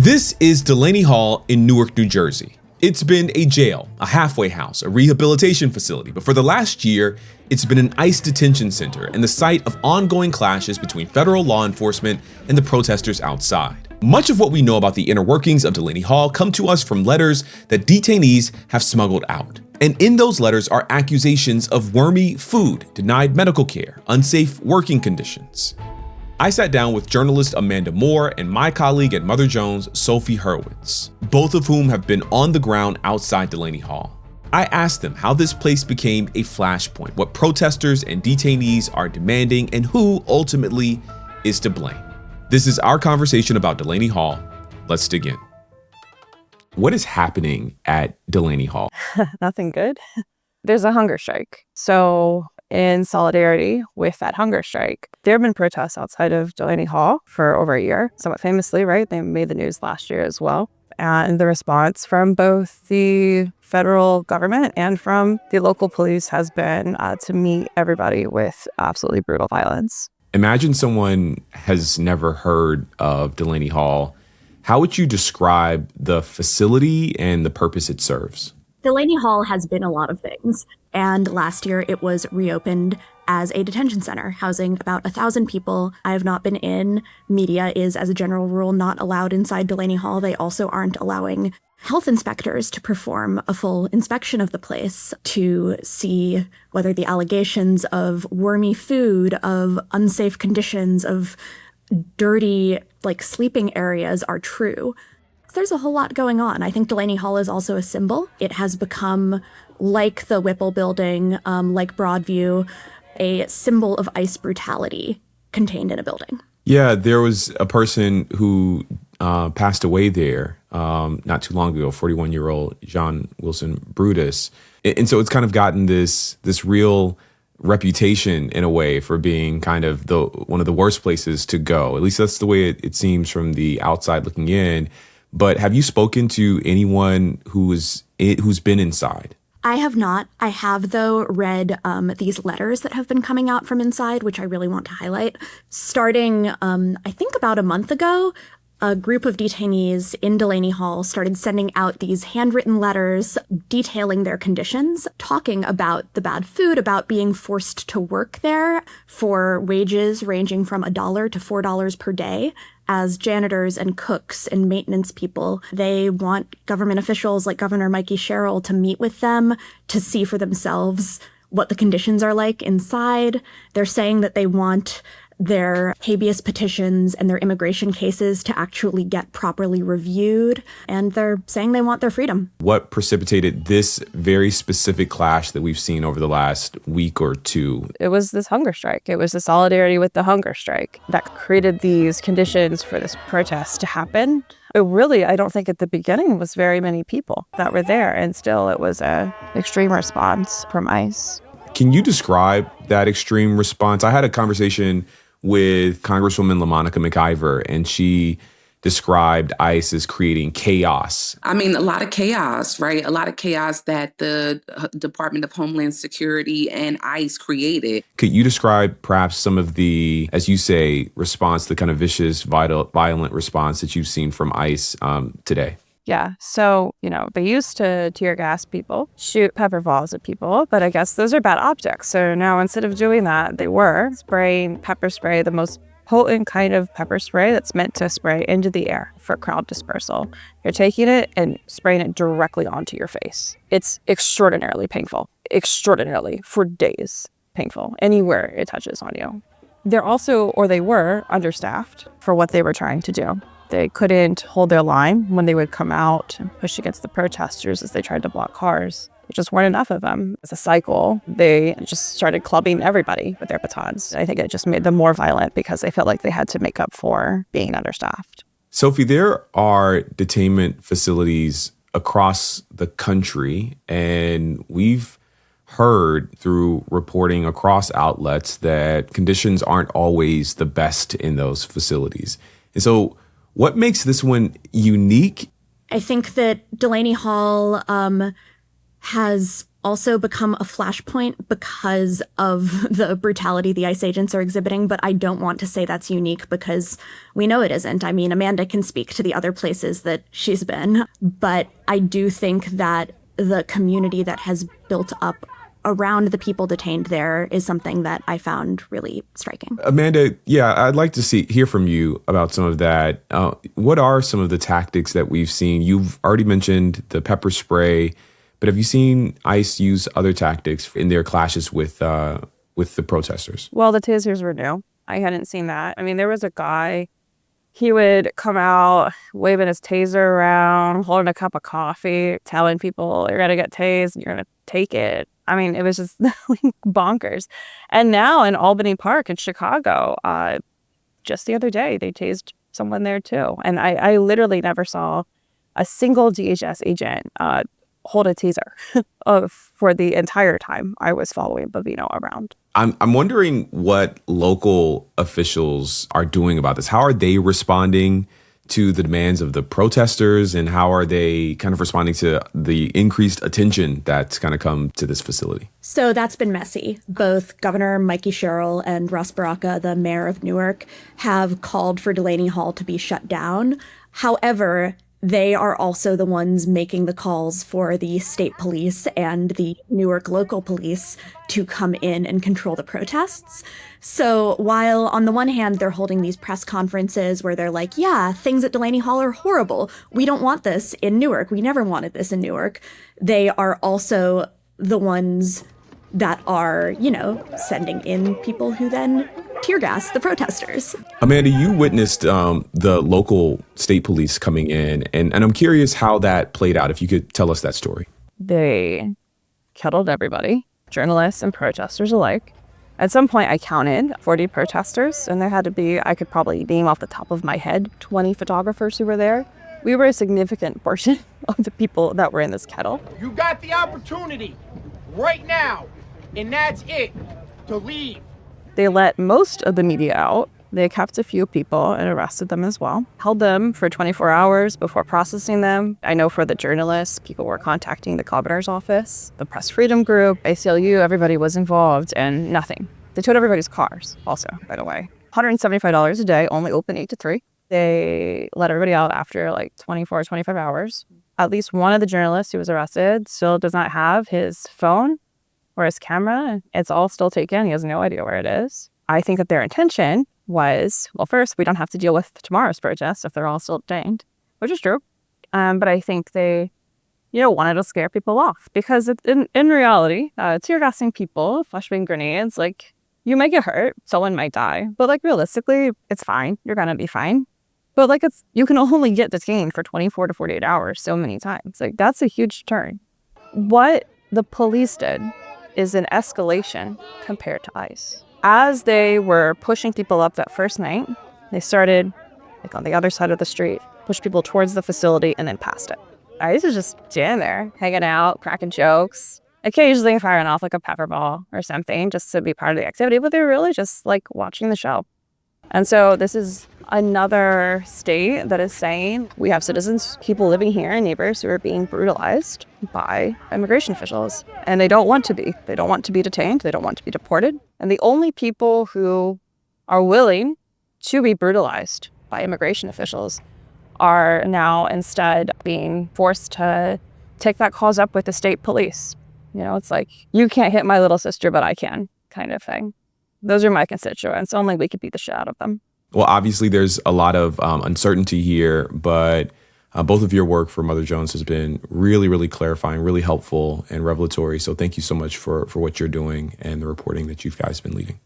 This is Delaney Hall in Newark, New Jersey. It's been a jail, a halfway house, a rehabilitation facility, but for the last year, it's been an ICE detention center and the site of ongoing clashes between federal law enforcement and the protesters outside. Much of what we know about the inner workings of Delaney Hall come to us from letters that detainees have smuggled out. And in those letters are accusations of wormy food, denied medical care, unsafe working conditions. I sat down with journalist Amanda Moore and my colleague at Mother Jones, Sophie Hurwitz, both of whom have been on the ground outside Delaney Hall. I asked them how this place became a flashpoint, what protesters and detainees are demanding, and who ultimately is to blame. This is our conversation about Delaney Hall. Let's dig in. What is happening at Delaney Hall? Nothing good. There's a hunger strike. So in solidarity with that hunger strike, there have been protests outside of Delaney Hall for over a year, somewhat famously, right? They made the news last year as well. And the response from both the federal government and from the local police has been to meet everybody with absolutely brutal violence. Imagine someone has never heard of Delaney Hall. How would you describe the facility and the purpose it serves? Delaney Hall has been a lot of things, and last year it was reopened as a detention center, housing about 1,000 people. I have not been in. Media is, as a general rule, not allowed inside Delaney Hall. They also aren't allowing health inspectors to perform a full inspection of the place to see whether the allegations of wormy food, of unsafe conditions, of dirty, sleeping areas are true. There's a whole lot going on. I think Delaney Hall is also a symbol. It has become, like the Whipple building, like Broadview, a symbol of ICE brutality contained in a building. Yeah, there was a person who passed away there not too long ago, 41-year-old Jean Wilson Brutus. And so it's kind of gotten this real reputation in a way for being kind of one of the worst places to go. At least that's the way it seems from the outside looking in. But have you spoken to anyone who's been inside? I have not. I have, though, read these letters that have been coming out from inside, which I really want to highlight. Starting, I think about a month ago, a group of detainees in Delaney Hall started sending out these handwritten letters detailing their conditions, talking about the bad food, about being forced to work there for wages ranging from $1 to $4 per day. As janitors and cooks and maintenance people, they want government officials like Governor Mikey Sherrill to meet with them to see for themselves what the conditions are like inside. They're saying that they want their habeas petitions and their immigration cases to actually get properly reviewed. And they're saying they want their freedom. What precipitated this very specific clash that we've seen over the last week or two? It was this hunger strike. It was the solidarity with the hunger strike that created these conditions for this protest to happen. It really, I don't think at the beginning was very many people that were there. And still it was an extreme response from ICE. Can you describe that extreme response? I had a conversation with Congresswoman LaMonica McIver, and she described ICE as creating chaos. I mean, a lot of chaos, right? A lot of chaos that the Department of Homeland Security and ICE created. Could you describe perhaps some of the, as you say, response, the kind of vicious, violent response that you've seen from ICE today? Yeah. So, they used to tear gas people, shoot pepper balls at people, but I guess those are bad optics. So now instead of doing that, they were spraying pepper spray, the most potent kind of pepper spray that's meant to spray into the air for crowd dispersal. You're taking it and spraying it directly onto your face. It's extraordinarily painful, extraordinarily, for days, painful, anywhere it touches on you. They were understaffed for what they were trying to do. They couldn't hold their line when they would come out and push against the protesters as they tried to block cars. There just weren't enough of them. As a cycle, they just started clubbing everybody with their batons. I think it just made them more violent because they felt like they had to make up for being understaffed. Sophie, there are detainment facilities across the country, and we've heard through reporting across outlets that conditions aren't always the best in those facilities. And so what makes this one unique? I think that Delaney Hall has also become a flashpoint because of the brutality the ICE agents are exhibiting, but I don't want to say that's unique because we know it isn't. I mean, Amanda can speak to the other places that she's been, but I do think that the community that has built up around the people detained there is something that I found really striking. Amanda, yeah, I'd like to hear from you about some of that. What are some of the tactics that we've seen? You've already mentioned the pepper spray, but have you seen ICE use other tactics in their clashes with the protesters? Well, the tasers were new. I hadn't seen that. I mean, there was a guy, he would come out waving his taser around, holding a cup of coffee, telling people, you're going to get tased, you're going to take it. I mean, it was just bonkers. And now in Albany Park in Chicago, just the other day, they tased someone there too. And I literally never saw a single DHS agent hold a taser for the entire time I was following Bavino around. I'm wondering what local officials are doing about this. How are they responding to the demands of the protesters, and how are they kind of responding to the increased attention that's kind of come to this facility? So that's been messy. Both Governor Mikey Sherrill and Russ Baraka, the mayor of Newark, have called for Delaney Hall to be shut down. However, they are also the ones making the calls for the state police and the Newark local police to come in and control the protests. So while on the one hand, they're holding these press conferences where they're like, yeah, things at Delaney Hall are horrible. We don't want this in Newark. We never wanted this in Newark. They are also the ones that are, sending in people who then tear gas the protesters. Amanda, you witnessed the local state police coming in, and I'm curious how that played out, if you could tell us that story. They kettled everybody, journalists and protesters alike. At some point, I counted 40 protesters, and there had to be, I could probably name off the top of my head, 20 photographers who were there. We were a significant portion of the people that were in this kettle. You got the opportunity right now, and that's it, to leave. They let most of the media out. They kept a few people and arrested them as well. Held them for 24 hours before processing them. I know for the journalists, people were contacting the governor's office, the Press Freedom Group, ACLU, everybody was involved, and nothing. They towed everybody's cars also, by the way. $175 a day, only open 8 to 3. They let everybody out after 24, 25 hours. At least one of the journalists who was arrested still does not have his phone or his camera. It's all still taken. He has no idea where it is. I think that their intention was, well, first, we don't have to deal with tomorrow's protests if they're all still detained, which is true. But I think they, wanted to scare people off because in reality, tear gassing people, flashbang grenades, you may get hurt, someone might die, but realistically, it's fine. You're gonna be fine. But you can only get detained for 24 to 48 hours so many times. That's a huge turn. What the police did is an escalation compared to ICE. As they were pushing people up that first night, they started on the other side of the street, pushed people towards the facility and then past it. ICE is just standing there, hanging out, cracking jokes, occasionally firing off a pepper ball or something just to be part of the activity, but they're really just watching the show. And so this is another state that is saying we have citizens, people living here and neighbors who are being brutalized by immigration officials. And they don't want to be. They don't want to be detained. They don't want to be deported. And the only people who are willing to be brutalized by immigration officials are now instead being forced to take that cause up with the state police. It's you can't hit my little sister, but I can kind of thing. Those are my constituents. Only we could beat the shit out of them. Well, obviously, there's a lot of uncertainty here, but both of your work for Mother Jones has been really, really clarifying, really helpful and revelatory. So thank you so much for what you're doing and the reporting that you guys been leading.